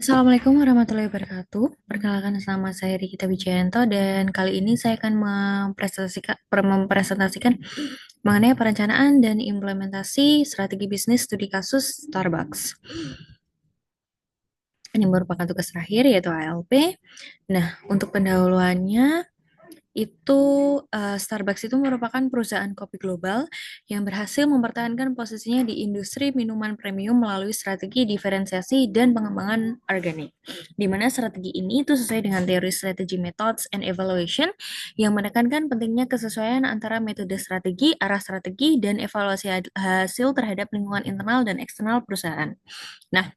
Assalamualaikum warahmatullahi wabarakatuh. Perkenalkan, nama saya Rikita Wijayanto dan kali ini saya akan mempresentasikan mengenai perencanaan dan implementasi strategi bisnis studi kasus Starbucks. Ini merupakan tugas terakhir yaitu ALP. Nah, untuk pendahuluannya itu Starbucks itu merupakan perusahaan kopi global yang berhasil mempertahankan posisinya di industri minuman premium melalui strategi diferensiasi dan pengembangan organik. Di mana strategi ini itu sesuai dengan teori strategi methods and evaluation yang menekankan pentingnya kesesuaian antara metode strategi, arah strategi, dan evaluasi hasil terhadap lingkungan internal dan eksternal perusahaan. Nah,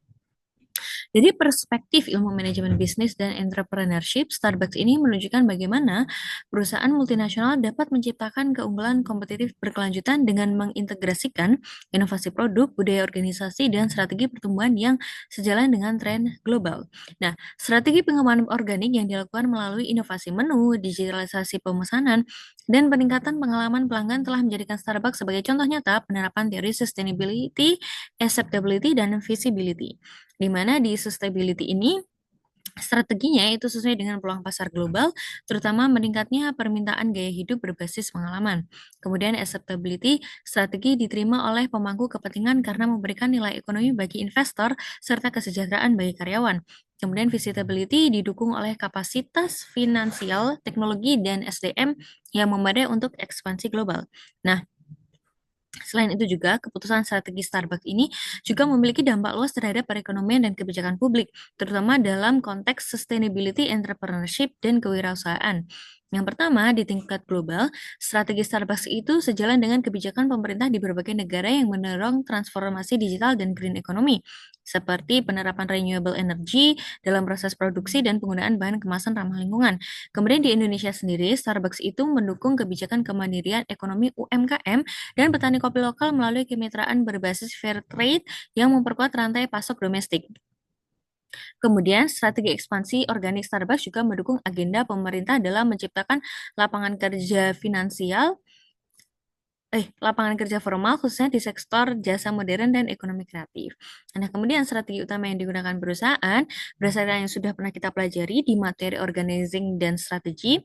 dari perspektif ilmu manajemen bisnis dan entrepreneurship, Starbucks ini menunjukkan bagaimana perusahaan multinasional dapat menciptakan keunggulan kompetitif berkelanjutan dengan mengintegrasikan inovasi produk, budaya organisasi, dan strategi pertumbuhan yang sejalan dengan tren global. Nah, strategi pengembangan organik yang dilakukan melalui inovasi menu, digitalisasi pemesanan, dan peningkatan pengalaman pelanggan telah menjadikan Starbucks sebagai contoh nyata penerapan teori sustainability, acceptability, dan visibility di mana di sustainability ini strateginya itu sesuai dengan peluang pasar global, terutama meningkatnya permintaan gaya hidup berbasis pengalaman. Kemudian acceptability, strategi diterima oleh pemangku kepentingan karena memberikan nilai ekonomi bagi investor serta kesejahteraan bagi karyawan. Kemudian visibility didukung oleh kapasitas finansial, teknologi, dan SDM yang memadai untuk ekspansi global. Nah, selain itu juga, keputusan strategi Starbucks ini juga memiliki dampak luas terhadap perekonomian dan kebijakan publik, terutama dalam konteks sustainability, entrepreneurship, dan kewirausahaan. Yang pertama, di tingkat global, strategi Starbucks itu sejalan dengan kebijakan pemerintah di berbagai negara yang mendorong transformasi digital dan green economy, seperti penerapan renewable energy dalam proses produksi dan penggunaan bahan kemasan ramah lingkungan. Kemudian di Indonesia sendiri, Starbucks itu mendukung kebijakan kemandirian ekonomi UMKM dan petani kopi lokal melalui kemitraan berbasis fair trade yang memperkuat rantai pasok domestik. Kemudian, strategi ekspansi organik Starbucks juga mendukung agenda pemerintah dalam menciptakan lapangan kerja lapangan kerja formal khususnya di sektor jasa modern dan ekonomi kreatif. Nah, kemudian strategi utama yang digunakan perusahaan berdasarkan yang sudah pernah kita pelajari di materi organizing dan strategi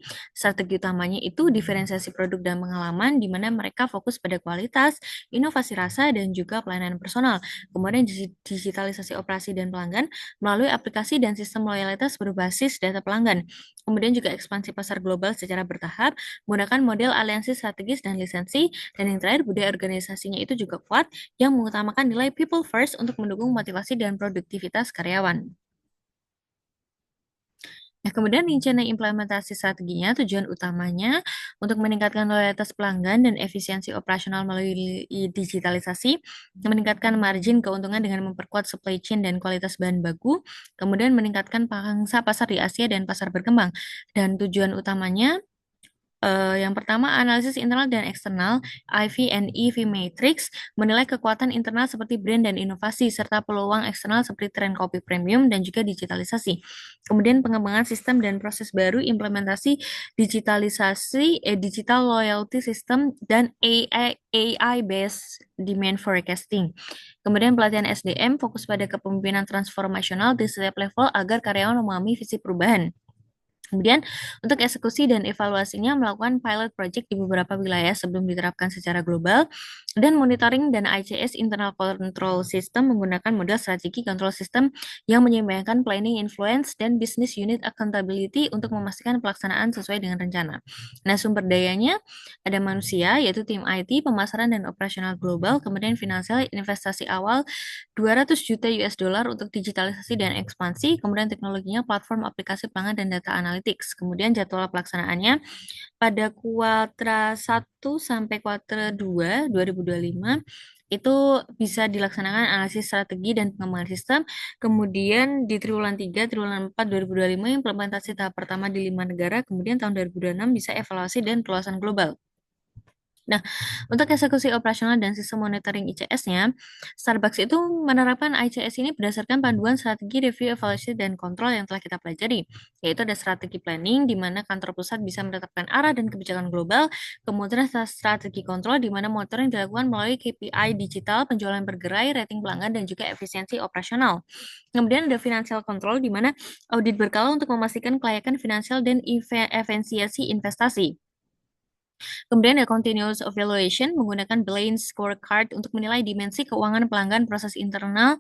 utamanya itu diferensiasi produk dan pengalaman di mana mereka fokus pada kualitas, inovasi rasa, dan juga pelayanan personal. Kemudian digitalisasi operasi dan pelanggan melalui aplikasi dan sistem loyalitas berbasis data pelanggan. Kemudian juga ekspansi pasar global secara bertahap, menggunakan model aliansi strategis dan lisensi, dan yang terakhir, budaya organisasinya itu juga kuat yang mengutamakan nilai people first untuk mendukung motivasi dan produktivitas karyawan. Nah, kemudian rencana implementasi strateginya, tujuan utamanya untuk meningkatkan loyalitas pelanggan dan efisiensi operasional melalui digitalisasi, meningkatkan margin keuntungan dengan memperkuat supply chain dan kualitas bahan baku, kemudian meningkatkan pangsa pasar di Asia dan pasar berkembang. Dan tujuan utamanya yang pertama, analisis internal dan eksternal, IV and EV Matrix, menilai kekuatan internal seperti brand dan inovasi, serta peluang eksternal seperti tren kopi premium dan juga digitalisasi. Kemudian pengembangan sistem dan proses baru, implementasi digital loyalty system, dan AI-based demand forecasting. Kemudian pelatihan SDM, fokus pada kepemimpinan transformasional di setiap level agar karyawan memahami visi perubahan. Kemudian, untuk eksekusi dan evaluasinya melakukan pilot project di beberapa wilayah sebelum diterapkan secara global, dan monitoring dan ICS internal control system menggunakan model strategi control system yang menyeimbangkan planning, influence, dan business unit accountability untuk memastikan pelaksanaan sesuai dengan rencana. Nah, sumber dayanya ada manusia, yaitu tim IT, pemasaran dan operasional global, kemudian finansial investasi awal 200 juta US dollar untuk digitalisasi dan ekspansi, kemudian teknologinya platform aplikasi pelanggan dan data analytics. Kemudian jadwal pelaksanaannya pada kuartal 1 sampai kuartal 2 2025 itu bisa dilaksanakan analisis strategi dan pengembangan sistem. Kemudian di triwulan 3, triwulan 4 2025 implementasi tahap pertama di 5 negara, kemudian tahun 2026 bisa evaluasi dan perluasan global. Nah, untuk eksekusi operasional dan sistem monitoring ICS-nya, Starbucks itu menerapkan ICS ini berdasarkan panduan strategi review, evaluasi, dan kontrol yang telah kita pelajari, yaitu ada strategi planning, di mana kantor pusat bisa menetapkan arah dan kebijakan global, kemudian strategi kontrol, di mana monitoring dilakukan melalui KPI digital, penjualan bergerai, rating pelanggan, dan juga efisiensi operasional. Kemudian ada financial control, di mana audit berkala untuk memastikan kelayakan finansial dan efisiensi investasi. Kemudian ada continuous evaluation menggunakan Balanced Scorecard untuk menilai dimensi keuangan pelanggan, proses internal,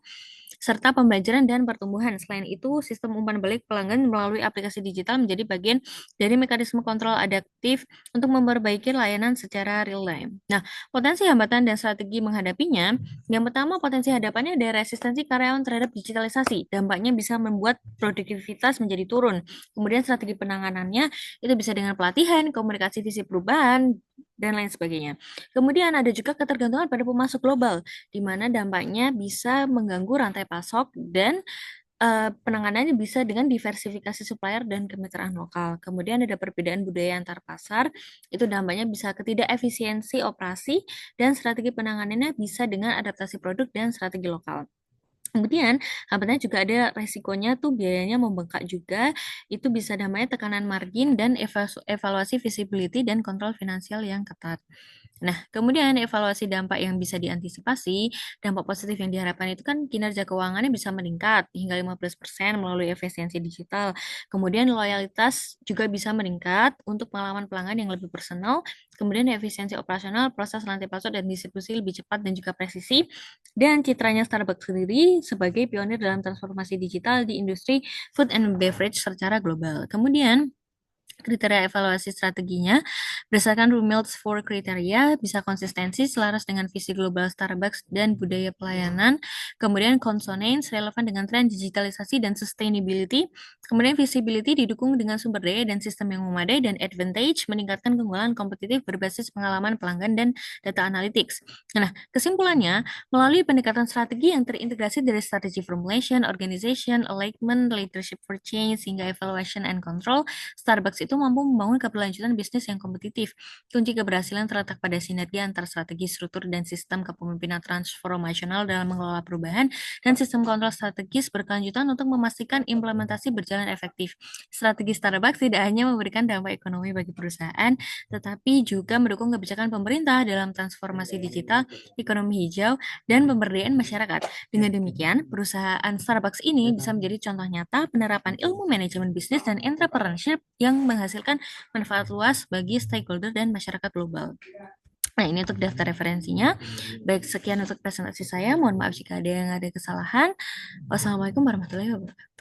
serta pembelajaran dan pertumbuhan. Selain itu, sistem umpan balik pelanggan melalui aplikasi digital menjadi bagian dari mekanisme kontrol adaptif untuk memperbaiki layanan secara real time. Nah, potensi hambatan dan strategi menghadapinya, yang pertama potensi hadapannya ada resistensi karyawan terhadap digitalisasi. Dampaknya bisa membuat produktivitas menjadi turun. Kemudian strategi penanganannya itu bisa dengan pelatihan, komunikasi visi perubahan, dan lain sebagainya. Kemudian ada juga ketergantungan pada pemasok global, di mana dampaknya bisa mengganggu rantai pasok dan penanganannya bisa dengan diversifikasi supplier dan kemitraan lokal. Kemudian ada perbedaan budaya antar pasar, itu dampaknya bisa ketidakefisiensi operasi dan strategi penanganannya bisa dengan adaptasi produk dan strategi lokal. Kemudian, hambatannya juga ada resikonya tuh biayanya membengkak juga, itu bisa namanya tekanan margin dan evaluasi visibility dan kontrol finansial yang ketat. Nah, kemudian evaluasi dampak yang bisa diantisipasi, dampak positif yang diharapkan itu kan kinerja keuangannya bisa meningkat hingga 15% melalui efisiensi digital. Kemudian loyalitas juga bisa meningkat untuk pengalaman pelanggan yang lebih personal. Kemudian efisiensi operasional, proses rantai pasok dan distribusi lebih cepat dan juga presisi. Dan citranya Starbucks sendiri sebagai pionir dalam transformasi digital di industri food and beverage secara global. Kemudian, kriteria evaluasi strateginya berdasarkan Rumels 4 kriteria bisa konsistensi selaras dengan visi global Starbucks dan budaya pelayanan, kemudian consonance relevan dengan tren digitalisasi dan sustainability, kemudian visibility didukung dengan sumber daya dan sistem yang memadai, dan advantage meningkatkan keunggulan kompetitif berbasis pengalaman pelanggan dan data analytics. Nah, kesimpulannya, melalui pendekatan strategi yang terintegrasi dari strategi formulation, organization, alignment, leadership for change, hingga evaluation and control, Starbucks itu mampu membangun keberlanjutan bisnis yang kompetitif. Kunci keberhasilan terletak pada sinergi antar strategi, struktur, dan sistem kepemimpinan transformasional dalam mengelola perubahan dan sistem kontrol strategis berkelanjutan untuk memastikan implementasi berjalan efektif. Strategi Starbucks tidak hanya memberikan dampak ekonomi bagi perusahaan, tetapi juga mendukung kebijakan pemerintah dalam transformasi digital, ekonomi hijau, dan pemberdayaan masyarakat. Dengan demikian, perusahaan Starbucks ini bisa menjadi contoh nyata penerapan ilmu manajemen bisnis dan entrepreneurship yang menghasilkan manfaat luas bagi stakeholder dan masyarakat global. Nah, ini untuk daftar referensinya. Baik, sekian untuk presentasi saya. Mohon maaf jika ada yang ada kesalahan. Wassalamualaikum warahmatullahi wabarakatuh.